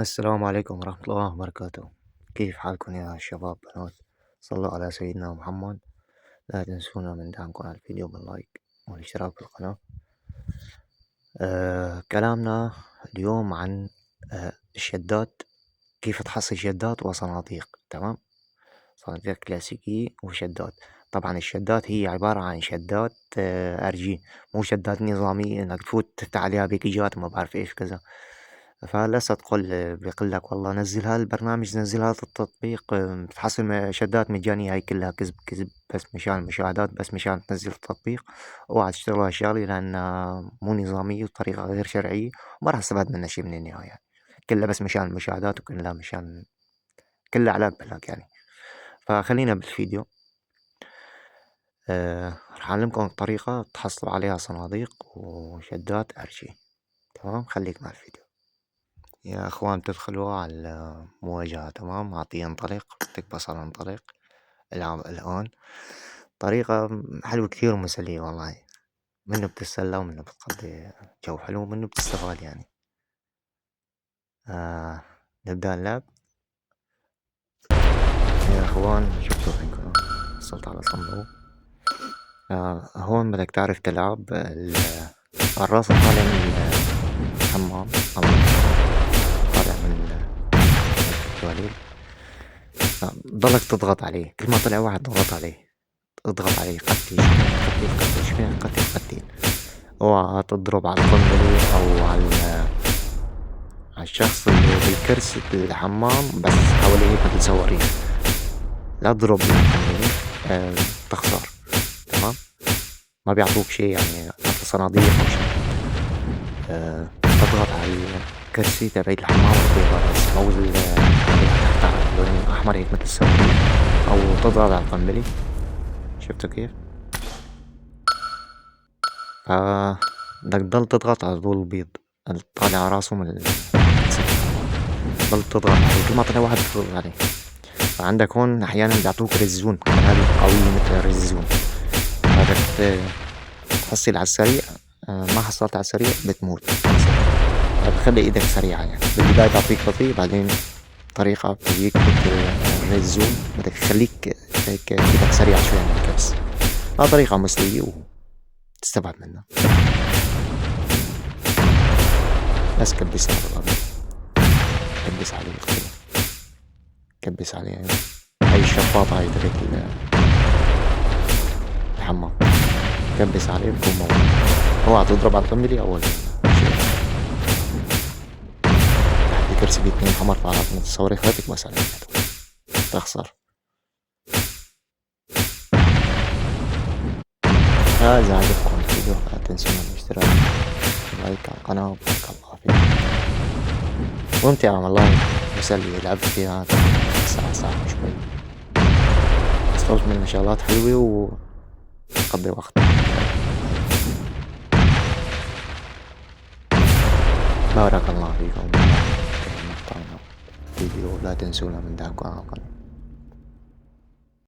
السلام عليكم ورحمة الله وبركاته. كيف حالكم يا شباب بنات؟ صلوا على سيدنا محمد. لا تنسونا من دعمكم على الفيديو باللايك والاشتراك في القناة. كلامنا اليوم عن الشدات، كيف تحصل شدات وصناديق. تمام، صناديق كلاسيكية وشدات. طبعا الشدات هي عبارة عن شدات RG، مو شدات نظامية انك تفوت تفتح عليها بيكيجات وما بعرف ايش كذا. فلسه تقول بيقول لك والله نزل هذا البرنامج، نزل هذا التطبيق، بتحصل شدات مجانية. هاي كلها كذب كذب، بس مشان المشاهدات، بس مشان تنزل التطبيق. اوعى تشتغلوا هالشغلة لأنها مو نظامية وطريقة غير شرعية، وما راح تستفاد منها شي من النهاية يعني. كلها بس مشان المشاهدات، وكلها مشان كلها علاق بلاك يعني. فخلينا بالفيديو. راح أعلمكم طريقة تحصلوا عليها صناديق وشدات RG. تمام، خليك مع الفيديو يا اخوان. تدخلوا على المواجهة. تمام، اعطيه انطلق، تكبس على انطلق. العب الان. طريقة حلوة كثير ومسلية والله، منه بتتسلى ومنه بتقضي جو حلو ومنه بتستفاد يعني. نبدأ اللعب يا اخوان. شفتوا عندكم وصلت على صندوق. هون بدك تعرف تلعب الراس طالع من الحمام، أو طالع من التواليت. ضلك تضغط عليه، كل ما طلع واحد تضغط عليه، اضغط عليه. قتل قتل قتل شبيه، قتل قتل. اوعى تضرب على القنبلة او على الشخص اللي بالكرسي بالحمام، بس حواليه هيك مثل صواريخ. لا تضرب بالقنبلة، تخسر. تمام، ما بيعطوك شي يعني، حتى صناديق او شي. تضغط على الكرسي تبعيد الحمام البيضاء بس، او تحت اللون الاحمر هيك مثل الصواريخ، او تضغط على القنبلة. شفتوا كيف؟ بدك تضل تضغط على طول البيض اللي طالع على راسه من ضل تضغط عليه، كل ما طلع واحد تضغط عليه. فعندك هون أحيانا بيعطوك رزون، هذه قوية مثل الرزون. بدك تحصل على السريع. ما حصلت على السريع بتموت. بتخلي ايدك سريعة يعني، بالبداية تعطيك بطيء، بعدين طريقة بتجيك مثل الرزون، بدك تخليك هيك ايدك سريعة شوي من الكبس. طريقة مسلية وتستفاد منها. بس كبس على الأرض، كبس عليه اقتله، كبس عليه هاي الشفاطة هاي تبعت الحمام، كبس عليه بكون موت. اوعى تضرب على القنبلة أول شي. تحت الكرسي في 2 حمر فعلات من الصواريخ، لا تكبس عليه تخسر. إذا عجبكم الفيديو لا تنسونا الاشتراك واللايك على القناة، وبارك الله فيكم. ممتعة والله، مسلية، لعبت فيها ساعة ساعة وشوي، استفدت منها شغلات حلوة وقضي وقت. بارك الله فيكم. فيديو لا تنسونا من دعمكم على القناة.